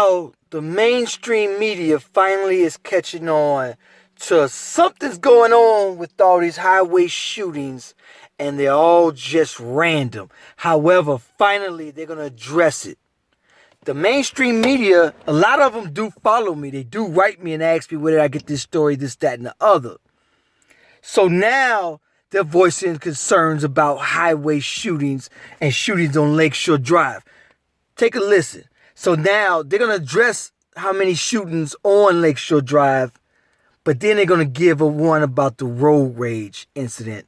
now the mainstream media finally is catching on to something's going on with all these highway shootings, and they're all just random. However, finally they're going to address it. The mainstream media, a lot of them do follow me. They do write me and ask me where did I get this story, this, that, and the other. So now they're voicing concerns about highway shootings and shootings on Lakeshore Drive. Take a listen. So now they're going to address how many shootings on Lakeshore Drive, but then they're going to give a one about the road rage incident.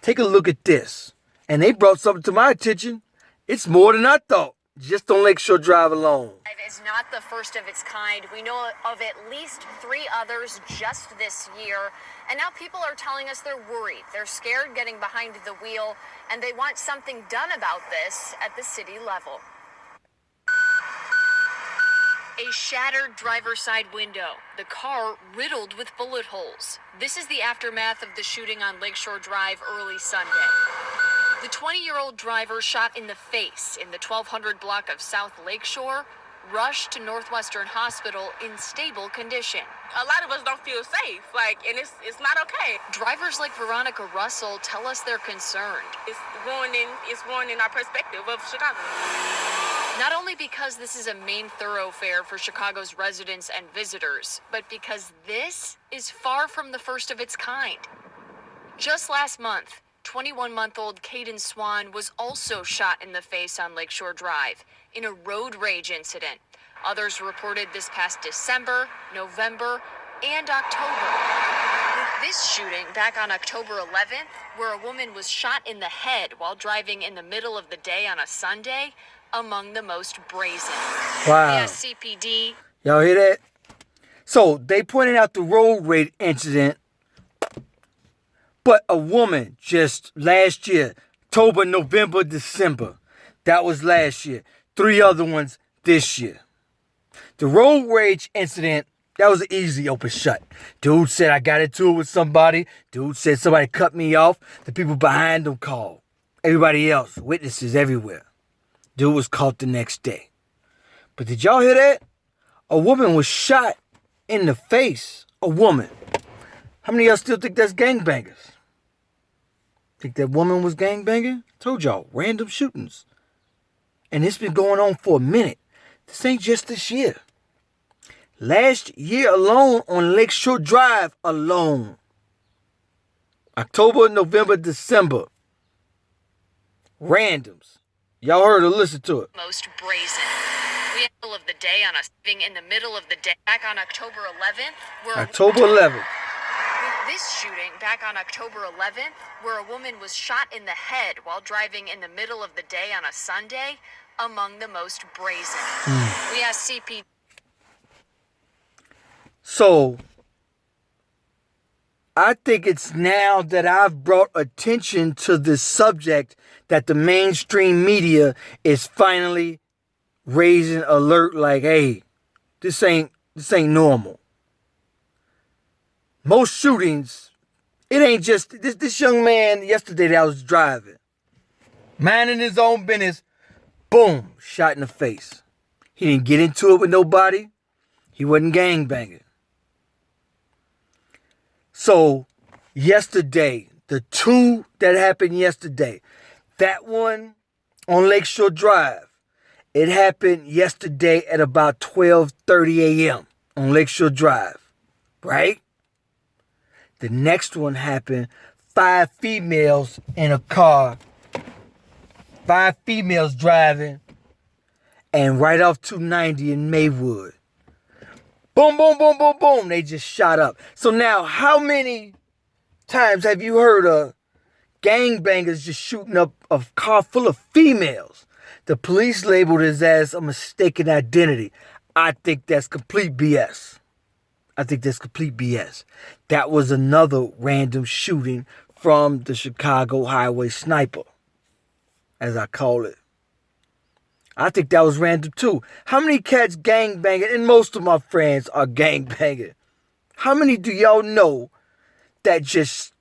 Take a look at this. And they brought something to my attention. It's more than I thought, just on Lakeshore Drive alone. It's not the first of its kind. We know of at least 3 others just this year. And now people are telling us they're worried. They're scared getting behind the wheel, and they want something done about this at the city level. A shattered driver's side window, the car riddled with bullet holes. This is the aftermath of the shooting on Lakeshore Drive early Sunday. The 20-year-old driver shot in the face in the 1200 block of South Lakeshore, rushed to Northwestern Hospital in stable condition. A lot of us don't feel safe, and it's not okay. Drivers like Veronica Russell tell us they're concerned. It's ruining our perspective of Chicago. Not only because this is a main thoroughfare for Chicago's residents and visitors, but because this is far from the first of its kind. Just last month, 21-month-old Caden Swan was also shot in the face on Lakeshore Drive in a road rage incident. Others reported this past December, November, and October. With this shooting back on October 11th, where a woman was shot in the head while driving in the middle of the day on a Sunday, among the most brazen. Wow. CPD. Y'all hear that? So they pointed out the road rage incident, but a woman just last year, October, November, December. That was last year. 3 other ones this year. The road rage incident, that was an easy open shut. Dude said I got into it with somebody. Dude said somebody cut me off. The people behind him called. Everybody else, witnesses everywhere. Dude was caught the next day. But did y'all hear that? A woman was shot in the face. A woman. How many of y'all still think that's gangbangers? Think that woman was gangbanging? Told y'all, random shootings. And it's been going on for a minute. This ain't just this year. Last year alone on Lakeshore Drive alone. October, November, December. Randoms. Y'all heard or listened to it. Most brazen. We had the middle of the day on us in the middle of the day back on October 11th. October 11th. With this shooting back on October 11th, where a woman was shot in the head while driving in the middle of the day on a Sunday, among the most brazen. We asked CP. So, I think it's now that I've brought attention to this subject that the mainstream media is finally raising alert like, hey, this ain't normal. Most shootings, it ain't just this young man yesterday that was driving, minding his own business, boom, shot in the face. He didn't get into it with nobody. He wasn't gangbanging. So, yesterday, the 2 that happened yesterday, that one on Lakeshore Drive, it happened yesterday at about 12:30 a.m. on Lakeshore Drive, right? The next one happened, 5 females in a car, 5 females driving, and right off 290 in Maywood. Boom, boom, boom, boom, boom. They just shot up. So now, how many times have you heard of gangbangers just shooting up a car full of females? The police labeled it as a mistaken identity. I think that's complete BS. That was another random shooting from the Chicago highway sniper, as I call it. I think that was random too. How many cats gangbanging? And most of my friends are gangbanging. How many do y'all know that just...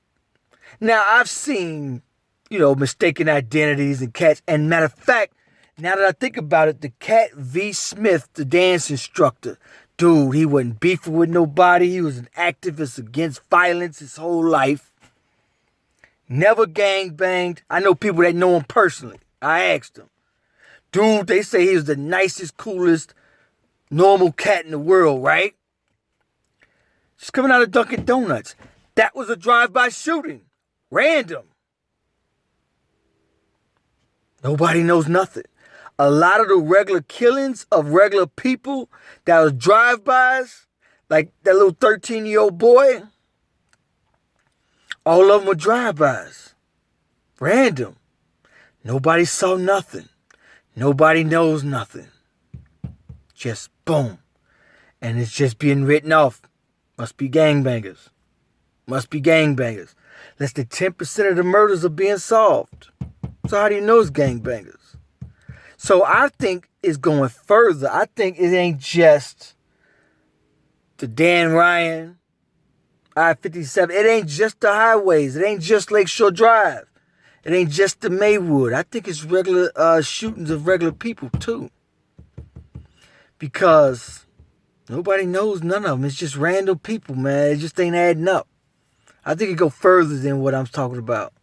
Now, I've seen, mistaken identities and cats. And matter of fact, Now that I think about it, the Cat V. Smith, the dance instructor, dude, he wasn't beefing with nobody. He was an activist against violence his whole life. Never gang banged. I know people that know him personally. I asked him. Dude, they say he was the nicest, coolest, normal cat in the world, right? Just coming out of Dunkin' Donuts. That was a drive-by shooting. Random. Nobody knows nothing. A lot of the regular killings of regular people that was drive-bys, like that little 13-year-old boy, all of them were drive-bys. Random. Nobody saw nothing. Nobody knows nothing. Just boom. And it's just being written off. Must be gangbangers. Must be gangbangers. Less than 10% of the murders are being solved. So how do you know it's gangbangers? So I think it's going further. I think it ain't just the Dan Ryan, I-57. It ain't just the highways. It ain't just Lakeshore Drive. It ain't just the Maywood. I think it's regular shootings of regular people too. Because nobody knows none of them. It's just random people, man. It just ain't adding up. I think it go further than what I'm talking about.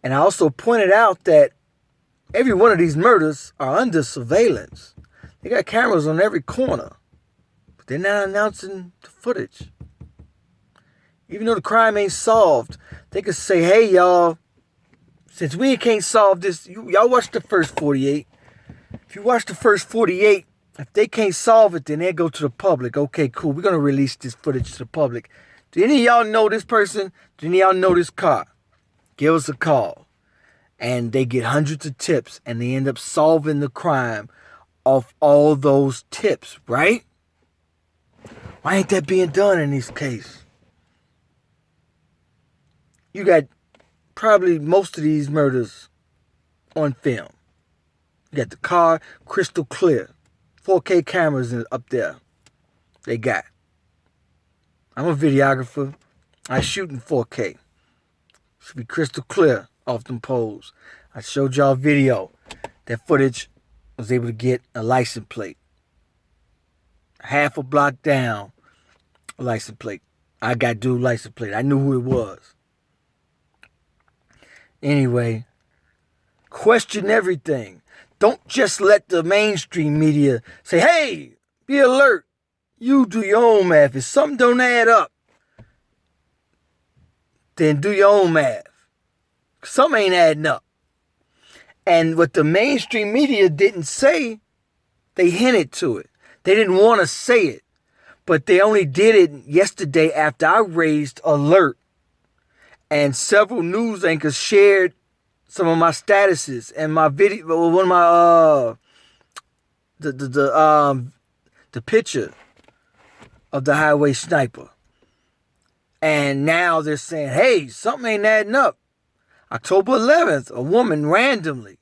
And I also pointed out that every one of these murders are under surveillance. They got cameras on every corner. But they're not announcing the footage. Even though the crime ain't solved, they could say, hey, y'all, since we can't solve this, y'all watch the first 48. If you watch the first 48, if they can't solve it, then they go to the public. Okay, cool. We're going to release this footage to the public. Do any of y'all know this person? Do any of y'all know this car? Give us a call. And they get hundreds of tips, and they end up solving the crime off all those tips, right? Why ain't that being done in this case? You got probably most of these murders on film. You got the car crystal clear. 4K cameras up there. They got. I'm a videographer. I shoot in 4K. Should be crystal clear off them poles. I showed y'all video. That footage was able to get a license plate. Half a block down, a license plate. I got dude license plate. I knew who it was. Anyway, question everything. Don't just let the mainstream media say, hey, be alert. You do your own math. If something don't add up, then do your own math. Some ain't adding up. And what the mainstream media didn't say, they hinted to it. They didn't want to say it. But they only did it yesterday after I raised alert. And several news anchors shared some of my statuses and my video, one of my the picture of the highway sniper. And now they're saying, hey, something ain't adding up. October 11th, a woman randomly.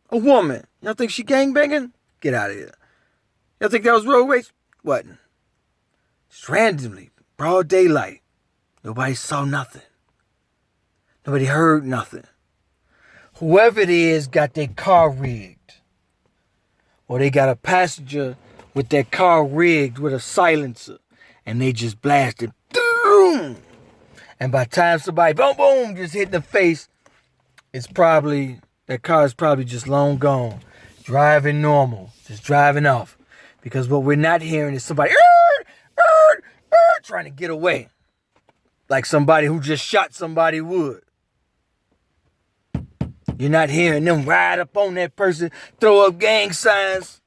A woman. Y'all think she gangbanging? Get out of here. Y'all think that was road rage? Wasn't. Just randomly. Broad daylight. Nobody saw nothing. Nobody heard nothing. Whoever it is got their car rigged. Or they got a passenger with their car rigged with a silencer. And they just blasted. Boom! And by the time somebody, boom, boom, just hit in the face, that car is probably just long gone. Driving normal. Just driving off. Because what we're not hearing is somebody trying to get away. Like somebody who just shot somebody would. You're not hearing them ride up on that person, throw up gang signs.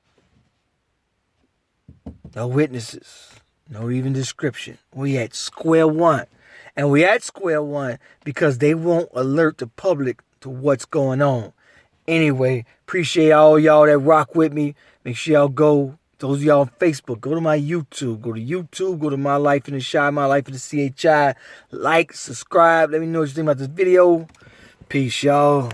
No witnesses. No even description. We at square one. And we at square one because they won't alert the public to what's going on. Anyway, appreciate all y'all that rock with me. Make sure y'all go, those of y'all on Facebook, go to my YouTube. Go to YouTube, go to My Life in the Chi, My Life in the CHI. Like, subscribe. Let me know what you think about this video. Peace, y'all.